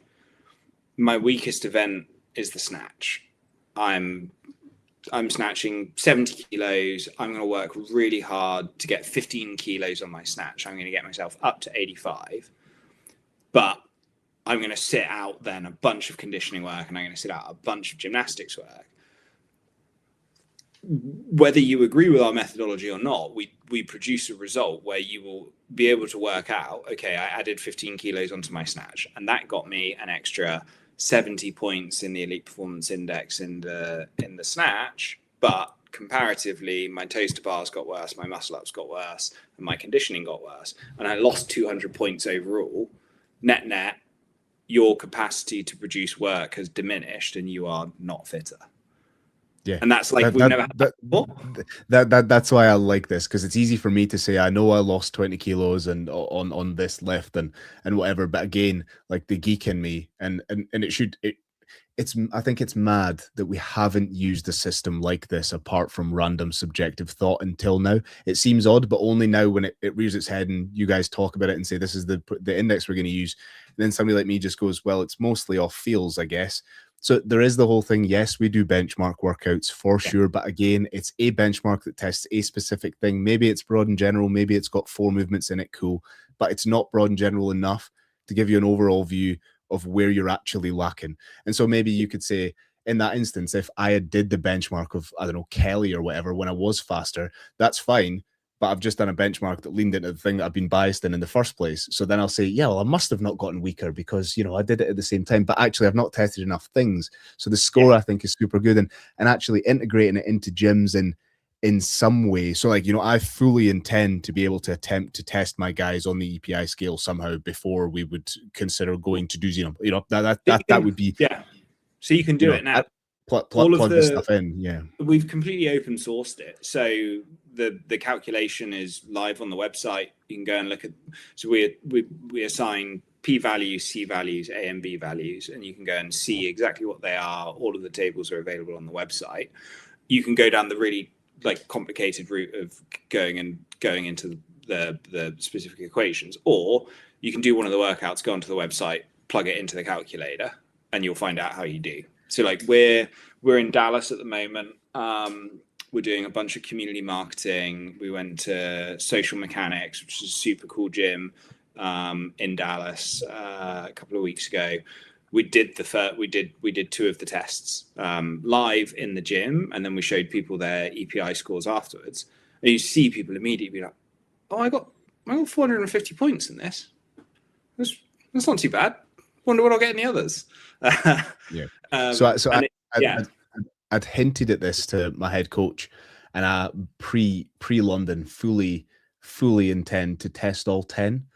my weakest event is the snatch. I'm snatching 70 kilos. I'm going to work really hard to get 15 kilos on my snatch. I'm going to get myself up to 85. But I'm going to sit out then a bunch of conditioning work, and I'm going to sit out a bunch of gymnastics work. Whether you agree with our methodology or not, we produce a result where you will be able to work out, okay, I added 15 kilos onto my snatch, and that got me an extra 70 points in the Elite Performance Index in the snatch, but comparatively, my toes to bars got worse, my muscle ups got worse, and my conditioning got worse, and I lost 200 points overall. Net, your capacity to produce work has diminished, and you are not fitter. Yeah, and that's like we've never had that before. That's why I like this, because it's easy for me to say I know I lost 20 kilos and on this lift and whatever, but again, like the geek in me, and I think it's mad that we haven't used a system like this apart from random subjective thought until now. It seems odd, but only now when it rears its head and you guys talk about it and say this is the index we're going to use, and then somebody like me just goes, well, it's mostly off feels, I guess. So there is the whole thing. Yes, we do benchmark workouts for sure, but again, it's a benchmark that tests a specific thing. Maybe it's broad and general, maybe it's got 4 movements in it, cool, but it's not broad and general enough to give you an overall view of where you're actually lacking. And so maybe you could say, in that instance, if I had did the benchmark of, I don't know, Kelly or whatever when I was faster, that's fine, but I've just done a benchmark that leaned into the thing that I've been biased in the first place. So then I'll say, yeah, well, I must have not gotten weaker because, you know, I did it at the same time, but actually I've not tested enough things. So the score, I think, is super good, and actually integrating it into gyms in some way. So, like, you know, I fully intend to be able to attempt to test my guys on the EPI scale somehow before we would consider going to do Xenom. You know, that would be, so you can do it now. Plug this stuff in. Yeah, we've completely open sourced it, so the calculation is live on the website. You can go and look at. So we assign P values, C values, A and B values, and you can go and see exactly what they are. All of the tables are available on the website. You can go down the really like complicated route of going into the specific equations, or you can do one of the workouts, go onto the website, plug it into the calculator, and you'll find out how you do. So like we're in Dallas at the moment. we're doing a bunch of community marketing. We went to Social Mechanics, which is a super cool gym in Dallas a couple of weeks ago. We did we did 2 of the tests live in the gym, and then we showed people their EPI scores afterwards. And you see people immediately be like, "Oh, I got 450 points in this. That's not too bad. Wonder what I'll get in the others." Yeah. Yeah. I'd hinted at this to my head coach, and I pre London fully intend to test all 10,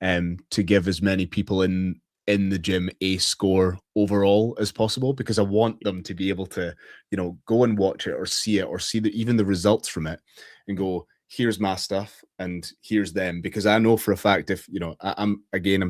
to give as many people in the gym a score overall as possible, because I want them to be able to, you know, go and watch it or see even the results from it and go, here's my stuff and here's them. Because I know for a fact, if, you know, I'm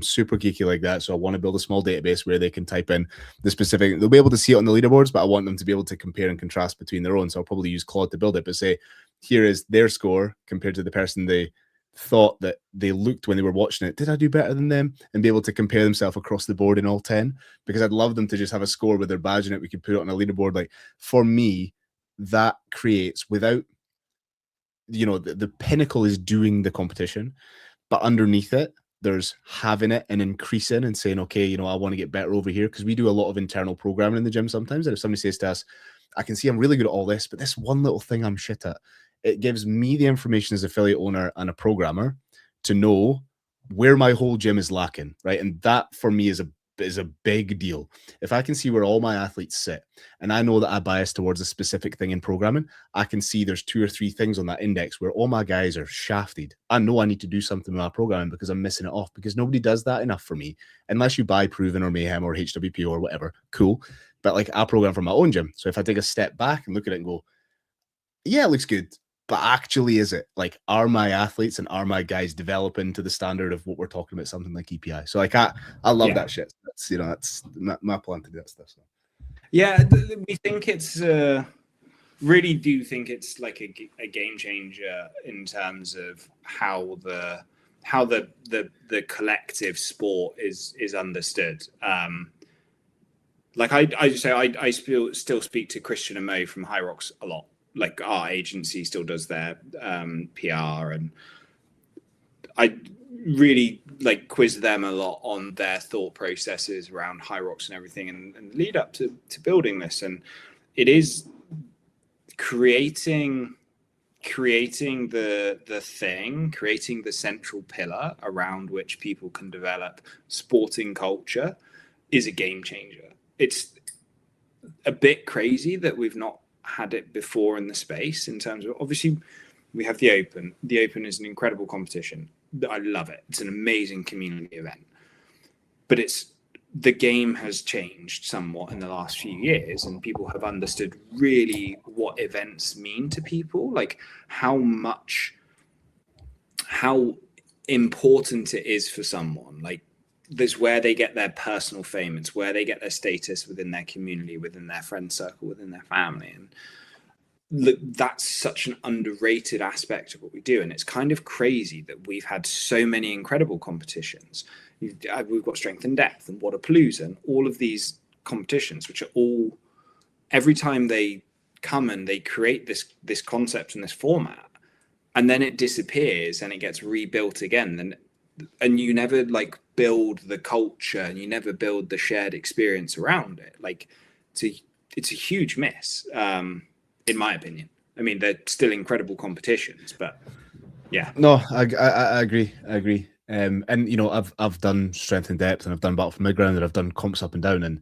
super geeky like that. So I want to build a small database where they can type in the specific, they'll be able to see it on the leaderboards, but I want them to be able to compare and contrast between their own. So I'll probably use Claude to build it, but say, here is their score compared to the person they thought that they looked when they were watching it. Did I do better than them? And be able to compare themselves across the board in all 10, because I'd love them to just have a score with their badge in it. We could put it on a leaderboard. Like, for me, that creates, without, you know, the pinnacle is doing the competition, but underneath it, there's having it and increasing and saying, okay, you know, I want to get better over here. Because we do a lot of internal programming in the gym sometimes. And if somebody says to us, I can see I'm really good at all this, but this one little thing I'm shit at, it gives me the information as affiliate owner and a programmer to know where my whole gym is lacking, right? And that for me is a big deal. If I can see where all my athletes sit, and I know that I bias towards a specific thing in programming, I can see there's 2 or 3 things on that index where all my guys are shafted. I know I need to do something with my programming because I'm missing it off, because nobody does that enough for me, unless you buy Proven or Mayhem or HWP or whatever. Cool. But like, I program for my own gym. So if I take a step back and look at it and go, yeah, it looks good, but actually, is it? Like, are my athletes and are my guys developing to the standard of what we're talking about, something like EPI? So like, I love that shit. That's, you know, that's my plan to do that stuff. So. Yeah, we think it's really do think it's like a game changer in terms of how the collective sport is understood. Like I still speak to Christian and Mo from High Rocks a lot. Like, our agency still does their PR, and I really like quiz them a lot on their thought processes around High Rocks and everything, and lead up to building this. And it is creating the thing, creating the central pillar around which people can develop sporting culture is a game changer. It's a bit crazy that we've not had it before in the space, in terms of, obviously we have the Open. The Open is an incredible competition. I love it. It's an amazing community event, but the game has changed somewhat in the last few years, and people have understood really what events mean to people, like how important it is for someone. Like, there's where they get their personal fame. It's where they get their status within their community, within their friend circle, within their family. And look, that's such an underrated aspect of what we do. And it's kind of crazy that we've had so many incredible competitions. We've got Strength and Depth and Wadapalooza and all of these competitions, which are all, every time they come and they create this concept and this format, and then it disappears and it gets rebuilt again. And you never like build the culture, and you never build the shared experience around it. Like, it's a huge miss, in my opinion. I mean, they're still incredible competitions, but yeah. No, I agree. And you know, I've done Strength and Depth, and I've done Battle for Midground, and I've done comps up and down, and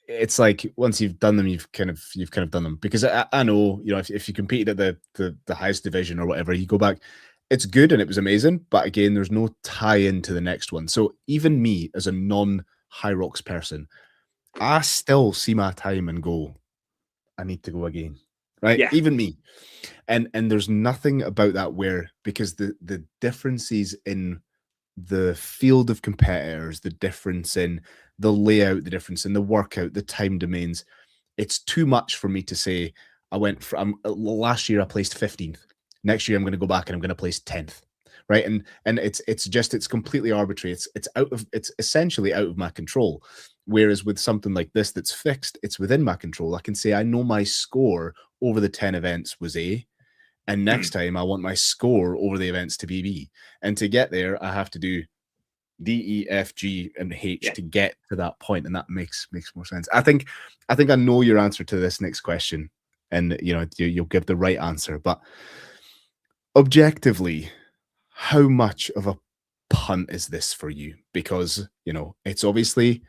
it's like, once you've done them, you've kind of done them. Because I know, you know, if you competed at the highest division or whatever, you go back, it's good and it was amazing, but again, there's no tie into the next one. So even me, as a non-High Rocks person, I still see my time and go, I need to go again, right? Yeah. Even me. And there's nothing about that where, because the differences in the field of competitors, the difference in the layout, the difference in the workout, the time domains, it's too much for me to say, I went from, last year I placed 15th. Next year I'm going to go back and I'm going to place 10th. Right. And it's completely arbitrary. It's essentially out of my control. Whereas with something like this that's fixed, it's within my control. I can say, I know my score over the 10 events was A. And next time I want my score over the events to be B. And to get there, I have to do D, E, F, G, and H to get to that point. And that makes more sense. I think I know your answer to this next question. And you'll give the right answer. But objectively, how much of a punt is this for you? Because it's obviously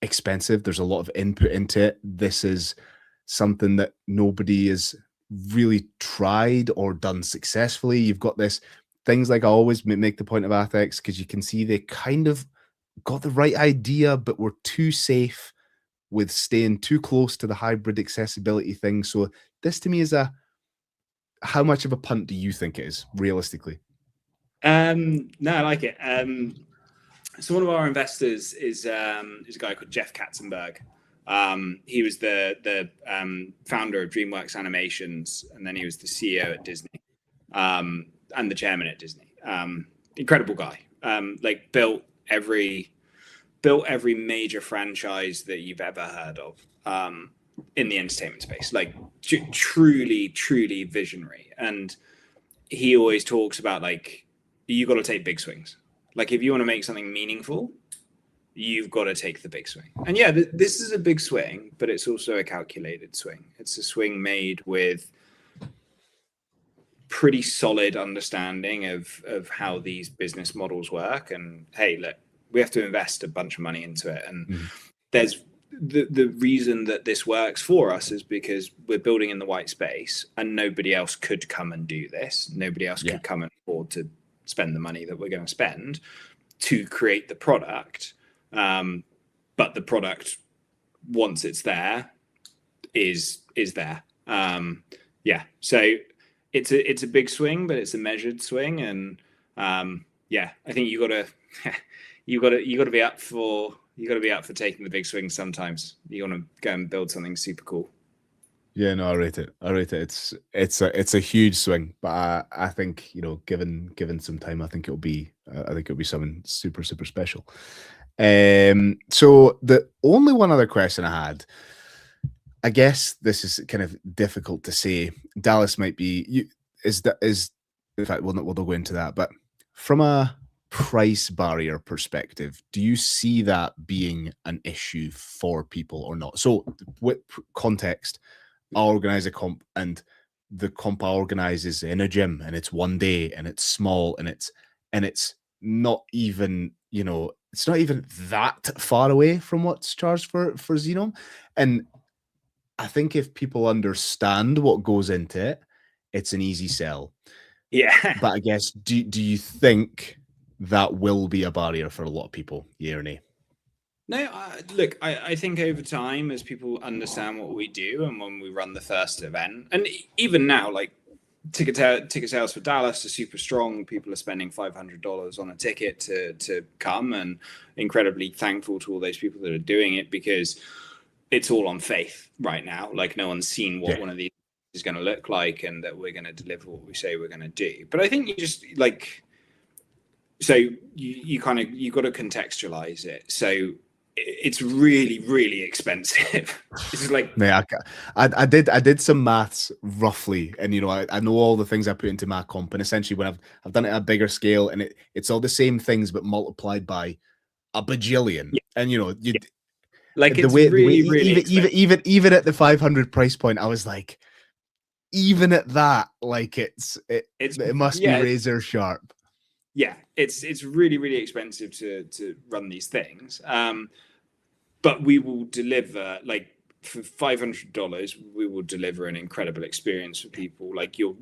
expensive. There's a lot of input into it. This is something that nobody has really tried or done successfully. You've got things like I always make the point of Athex, because you can see they kind of got the right idea, but were too safe with staying too close to the hybrid accessibility thing. So this to me is how much of a punt do you think it is realistically? No, I like it. So one of our investors is a guy called Jeff Katzenberg. He was the founder of DreamWorks Animations, and then he was the CEO at Disney, and the chairman at Disney. Incredible guy. Like built every major franchise that you've ever heard of in the entertainment space. Like truly visionary. And he always talks about like, you got to take big swings. Like if you want to make something meaningful, you've got to take the big swing. And yeah, this is a big swing, but it's also a calculated swing. It's a swing made with pretty solid understanding of how these business models work. And hey, look, we have to invest a bunch of money into it. And there's the reason that this works for us is because we're building in the white space, and nobody else could come and do this. Nobody else could come and afford to spend the money that we're going to spend to create the product. But the product, once it's there, is there. So it's a big swing, but it's a measured swing. And I think you got to be up for taking the big swing sometimes. You want to go and build something super cool. Yeah, no, I rate it. It's a huge swing, but I think given some time, I think it'll be something super special. So the only one other question I had, I guess this is kind of difficult to say. Dallas might be in fact we'll not go into that, but from a price barrier perspective, do you see that being an issue for people or not? So with context, I organize a comp, and the comp I organize is in a gym, and it's one day, and it's small, and it's not even it's not even that far away from what's charged for Xenom. And I think if people understand what goes into it, it's an easy sell. Yeah. But I guess, do you think that will be a barrier for a lot of people? Yeah or nay? No, look, I think over time, as people understand what we do, and when we run the first event, and even now, like ticket sales for Dallas are super strong. People are spending $500 on a ticket to come, and incredibly thankful to all those people that are doing it, because it's all on faith right now. Like no one's seen what one of these is going to look like, and that we're going to deliver what we say we're going to do. But I think you just like, so you got to contextualize it. So it's really expensive. It's like, yeah, I did some maths roughly, and I know all the things I put into my comp, and essentially when I've done it at a bigger scale, and it's all the same things but multiplied by a bajillion. And like the it's way even at the 500 price point, I was like, even at that, like it must be razor sharp. Yeah, it's really expensive to run these things. But we will deliver, like for $500, we will deliver an incredible experience for people. Like you're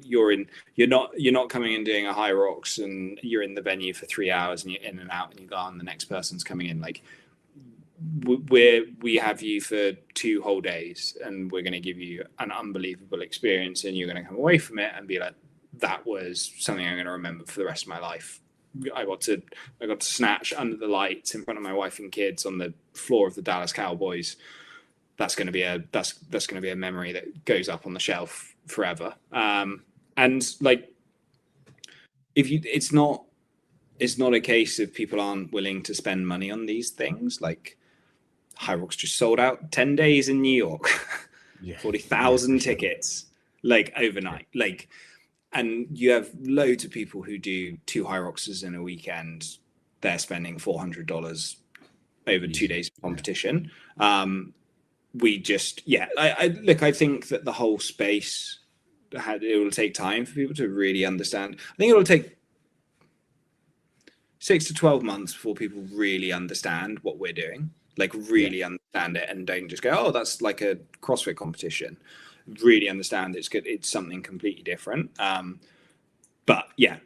not coming and doing a high rocks, and you're in the venue for 3 hours, and you're in and out, and you go on, the next person's coming in. Like we have you for 2 whole days, and we're going to give you an unbelievable experience, and you're going to come away from it and be like, that was something I'm going to remember for the rest of my life. I got to snatch under the lights in front of my wife and kids on the floor of the Dallas Cowboys. That's going to be a memory that goes up on the shelf forever. And like, it's not a case of people aren't willing to spend money on these things. Like High Rocks just sold out 10 days in New York, 40,000 tickets. like overnight. Like, and you have loads of people who do 2 high roxes in a weekend. They're spending $400 over 2 days of competition. We just, I think that the whole space it will take time for people to really understand. I think it will take 6 to 12 months before people really understand what we're doing, like really understand it, and don't just go, oh, that's like a CrossFit competition. Really understand it's good. It's something completely different. But yeah,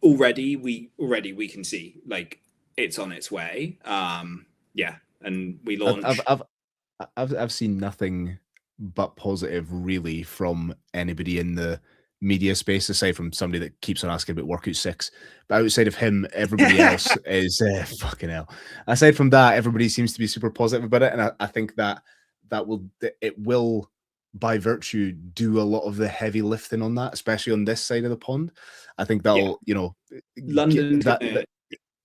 already we can see like it's on its way. And we launched. I've seen nothing but positive really from anybody in the media space, aside from somebody that keeps on asking about Workout 6. But outside of him, everybody else is fucking hell. Aside from that, everybody seems to be super positive about it, and I think that it will by virtue do a lot of the heavy lifting on that, especially on this side of the pond. I think that'll London.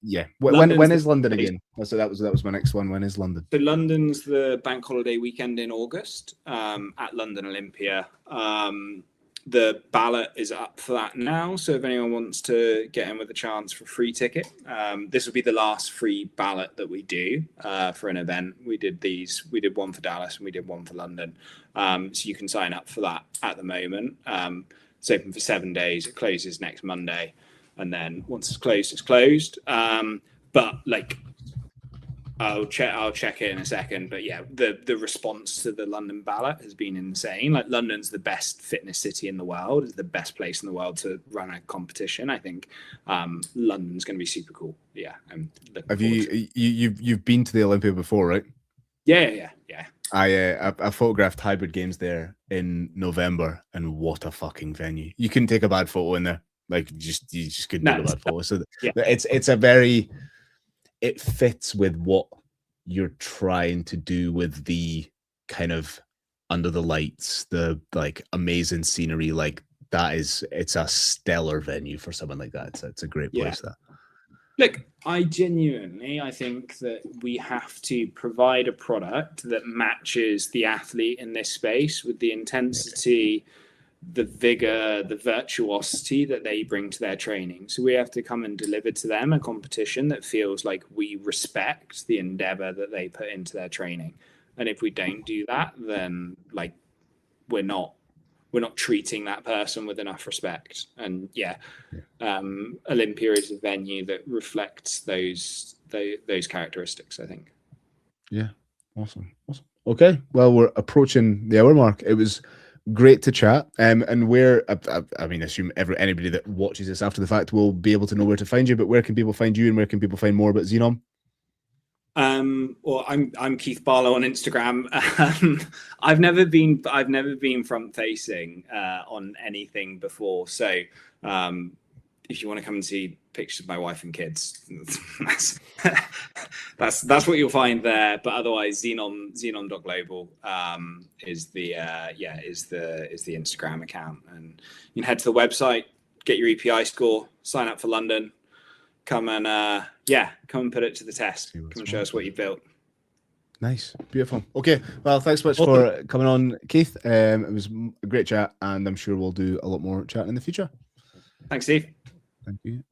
Yeah. When is London again? So that was my next one. When is London? So London's the bank holiday weekend in August at London Olympia. The ballot is up for that now. So if anyone wants to get in with a chance for a free ticket, this will be the last free ballot that we do for an event. We did one for Dallas and we did one for London. So you can sign up for that at the moment. It's open for 7 days. It closes next Monday. And then once it's closed, it's closed. But like, I'll check it in a second. But yeah, the response to the London ballot has been insane. Like, London's the best fitness city in the world. It's the best place in the world to run a competition. I think London's going to be super cool. Yeah. Have you've been to the Olympia before, right? Yeah. I photographed Hybrid Games there in November, and what a fucking venue! You couldn't take a bad photo in there. Like, you just couldn't take a bad photo. So it's a very, it fits with what you're trying to do with the kind of under the lights, the like amazing scenery. Like, it's a stellar venue for someone like that. It's a great place. That. Look, I think that we have to provide a product that matches the athlete in this space with the intensity, the vigor, the virtuosity that they bring to their training. So we have to come and deliver to them a competition that feels like we respect the endeavor that they put into their training. And if we don't do that, then like we're not treating that person with enough respect. And Olympia is a venue that reflects those characteristics, I think. Yeah. Awesome. Okay. Well, we're approaching the hour mark. It was great to chat. And assume anybody that watches this after the fact will be able to know where to find you, but where can people find you and where can people find more about Xenom? Well, I'm Keith Barlow on Instagram. I've never been front facing on anything before. So if you want to come and see pictures of my wife and kids, that's what you'll find there. But otherwise, Xenom.global is the Instagram account, and you can head to the website, get your EPI score, sign up for London, come and put it to the test. Come and show us what you've built. Nice, beautiful. Okay, well, thanks so much for coming on, Keith. It was a great chat, and I'm sure we'll do a lot more chatting in the future. Thanks, Steve. Thank you.